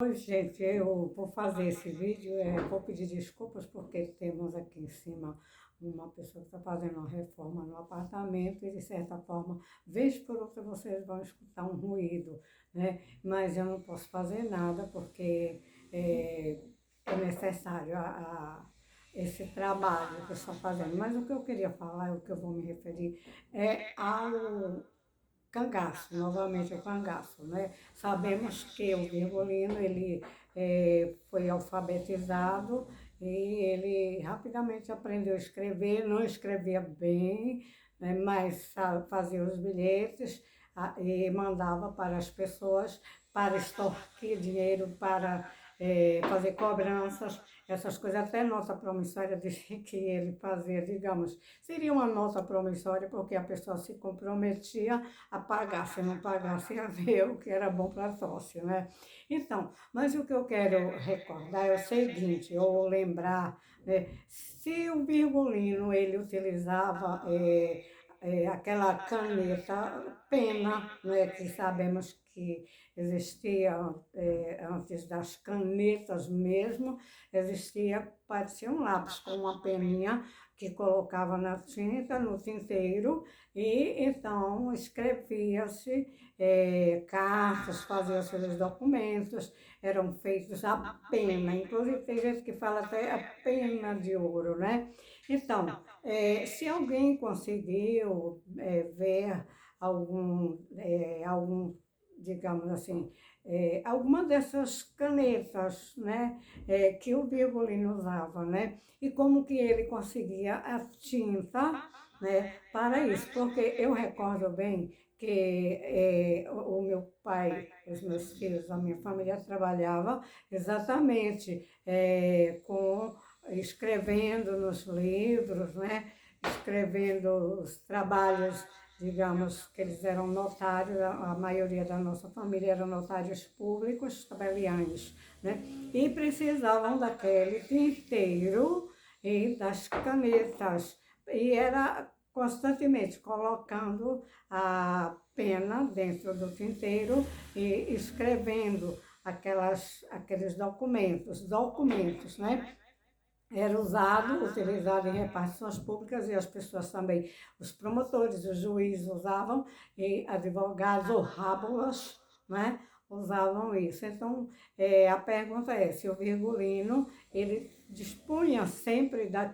Oi, gente, eu vou fazer esse vídeo, vou pedir desculpas porque temos aqui em cima uma pessoa que está fazendo uma reforma no apartamento e, de certa forma, vez por outra vocês vão escutar um ruído, né? Mas eu não posso fazer nada porque é necessário esse trabalho que eu estou fazendo. Mas o que eu queria falar, o que eu vou me referir, é ao cangaço, novamente o cangaço, né? Sabemos que o Virgulino, ele foi alfabetizado e ele rapidamente aprendeu a escrever, não escrevia bem, né? Mas fazia os bilhetes e mandava para as pessoas para extorquir dinheiro, para fazer cobranças, essas coisas. Até nota promissória disse que ele fazia, digamos, seria uma nota promissória porque a pessoa se comprometia a pagar, se não pagasse, ia ver o que era bom para sócio, né? Então, mas o que eu quero recordar é o seguinte, ou lembrar, né? Se o Virgulino, ele utilizava aquela caneta pena, né, que sabemos que existia antes das canetas mesmo, existia, parecia um lápis com uma peninha que colocava na tinta, no tinteiro, e então escrevia-se cartas, fazia-se os documentos, eram feitos a pena, inclusive tem gente que fala até a pena de ouro, né? Então, se alguém conseguiu ver algum, digamos assim, alguma dessas canetas, né, que o Virgulino usava, né, e como que ele conseguia a tinta, né, para isso, porque eu recordo bem que o meu pai, os meus filhos, a minha família trabalhava exatamente escrevendo nos livros, né, escrevendo os trabalhos, digamos, que eles eram notários, a maioria da nossa família eram notários públicos, tabeliães, né, e precisavam daquele tinteiro e das canetas, e era constantemente colocando a pena dentro do tinteiro e escrevendo aqueles documentos, né? Era usado, utilizado em repartições públicas e as pessoas também, os promotores, os juízes usavam e advogados ou rábulas, né, usavam isso. Então, a pergunta é se o Virgulino, ele dispunha sempre da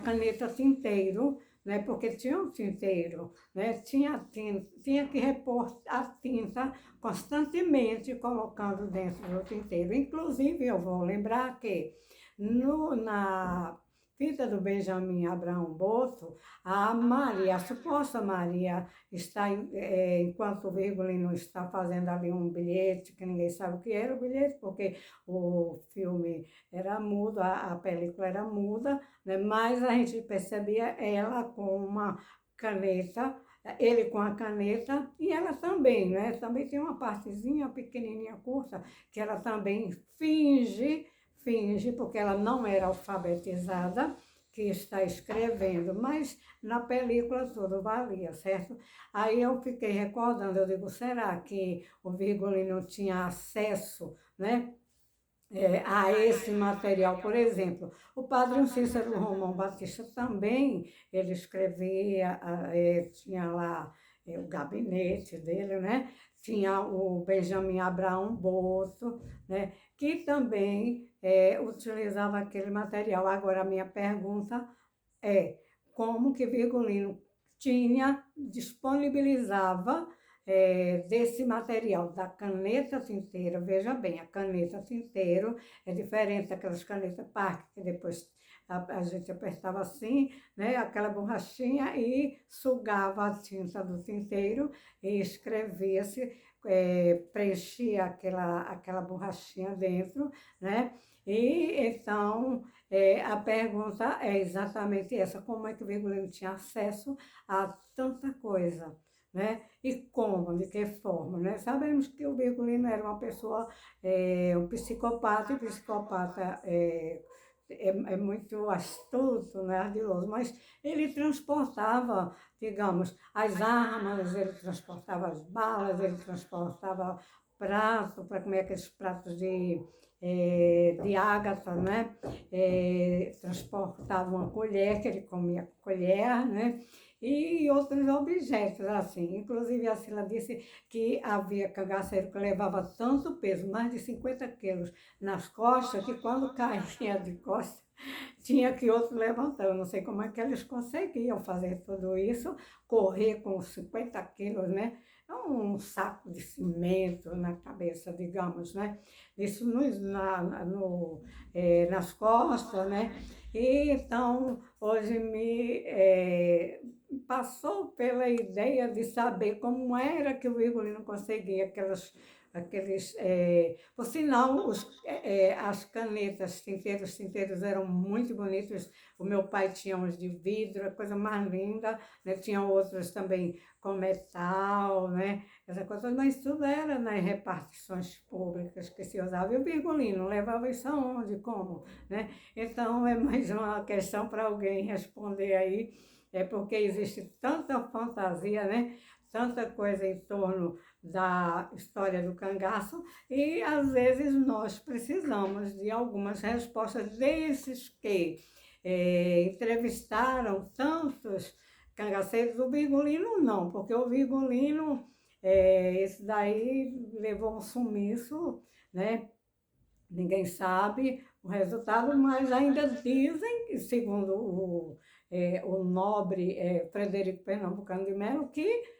caneta tinteiro, né, porque tinha um tinteiro, né, tinha que repor a tinta constantemente colocando dentro do tinteiro. Inclusive, eu vou lembrar que na vida do Benjamin Abraão Boto, a Maria, a suposta Maria, está, enquanto o Virgulino está fazendo ali um bilhete, que ninguém sabe o que era o bilhete, porque o filme era mudo, a película era muda, né? Mas a gente percebia ela com uma caneta, ele com a caneta e ela também, né? Também tem uma partezinha pequenininha, curta, que ela também finge, porque ela não era alfabetizada, que está escrevendo, mas na película tudo valia, certo? Aí eu fiquei recordando, eu digo, será que o Virgulino tinha acesso, né, a esse material? Por exemplo, o padre Cícero Romão Batista também, ele escrevia, tinha lá o gabinete dele, né? Tinha o Benjamin Abraão Boto, né? Que também utilizava aquele material. Agora, a minha pergunta é como que Virgulino disponibilizava desse material, da caneta tinteira. Veja bem, a caneta tinteiro é diferente daquelas canetas Parker, que depois a gente apertava assim, né, aquela borrachinha e sugava a tinta do tinteiro e escrevia-se, preenchia aquela borrachinha dentro, né? E então a pergunta é exatamente essa: como é que o Virgulino tinha acesso a tanta coisa, né? E como, de que forma, né? Sabemos que o Virgulino era uma pessoa, um psicopata, e psicopata é muito astuto, né, ardiloso, mas ele transportava, digamos, as armas, ele transportava as balas, ele transportava pratos, para comer aqueles pratos de ágata, né? Transportava uma colher, que ele comia com colher, né? E outros objetos, assim. Inclusive, a Sila disse que havia cangaceiro que levava tanto peso, mais de 50 quilos, nas costas, que quando caía de costas, tinha que outro levantar. Eu não sei como é que eles conseguiam fazer tudo isso, correr com 50 quilos, né? É um saco de cimento na cabeça, digamos, né? Isso nas costas, né? E então, hoje passou pela ideia de saber como era que o Virgulino conseguia por sinal, as canetas, tinteiros eram muito bonitos. O meu pai tinha uns de vidro, a coisa mais linda, né? Tinha outros também com metal, né? Essa coisa, mas tudo era nas repartições públicas que se usava. E o Virgulino levava isso aonde, como, né? Então, é mais uma questão para alguém responder aí, porque existe tanta fantasia, né? Tanta coisa em torno da história do cangaço e às vezes nós precisamos de algumas respostas desses que entrevistaram tantos cangaceiros. O Virgulino não, porque o Virgulino, esse daí levou um sumiço, né? Ninguém sabe o resultado, mas ainda dizem, segundo o nobre Frederico Pernambucano de Melo, que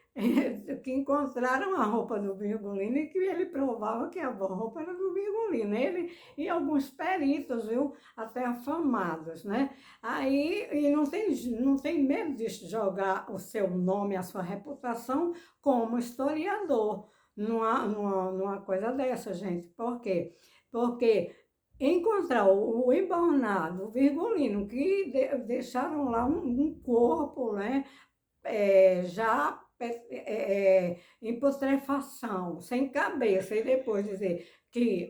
encontraram a roupa do Virgulino e que ele provava que a roupa era do Virgulino. Ele e alguns peritos, viu, até afamados, né? Aí, e não tem medo de jogar o seu nome, a sua reputação como historiador numa coisa dessa, gente. Por quê? Porque encontrar o embalnado, o Virgulino, que deixaram lá um corpo, né? Já em putrefação, sem cabeça, e depois dizer que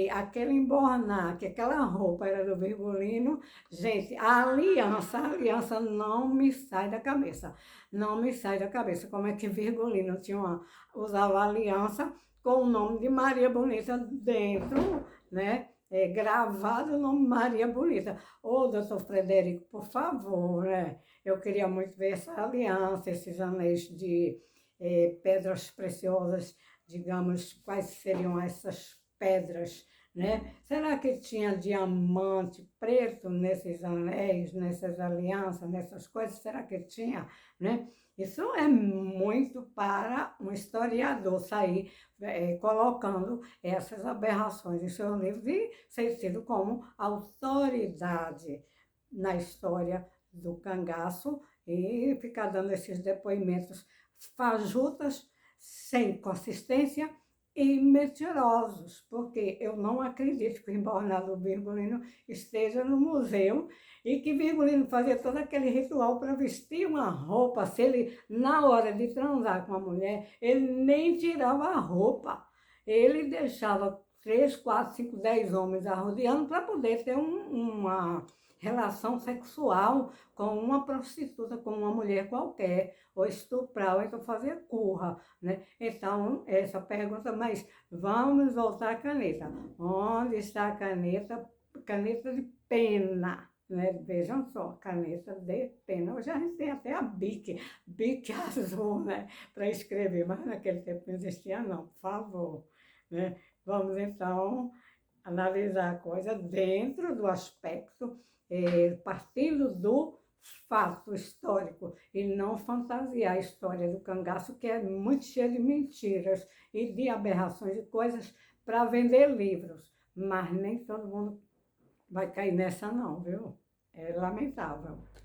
aquele embornar, que aquela roupa era do Virgulino, gente, a aliança não me sai da cabeça, não me sai da cabeça, como é que Virgulino usava aliança com o nome de Maria Bonita dentro, né? Gravado o nome Maria Bonita. Ô, doutor Frederico, por favor, né? Eu queria muito ver essa aliança, esses anéis de pedras preciosas, digamos, quais seriam essas pedras, né? Será que tinha diamante preto nesses anéis, nessas alianças, nessas coisas? Será que tinha, né? Isso é muito para um historiador sair colocando essas aberrações em seu livro e ser tido como autoridade na história do cangaço e ficar dando esses depoimentos fajutas, sem consistência e mentirosos, porque eu não acredito que o embornado Virgulino esteja no museu e que Virgulino fazia todo aquele ritual para vestir uma roupa. Se ele, na hora de transar com a mulher, ele nem tirava a roupa, ele deixava 3, 4, 5, 10 homens arrodeando para poder ter uma relação sexual com uma prostituta, com uma mulher qualquer, ou estuprar, ou então fazer curra, né? Então, essa pergunta, mas vamos voltar à caneta. Onde está a caneta? Caneta de pena, né? Vejam só, caneta de pena. Hoje a gente tem até a Bic azul, né? Para escrever, mas naquele tempo não existia não, por favor, né? Vamos então analisar a coisa dentro do aspecto, partindo do fato histórico e não fantasiar a história do cangaço, que é muito cheia de mentiras e de aberrações e coisas para vender livros. Mas nem todo mundo vai cair nessa não, viu? É lamentável.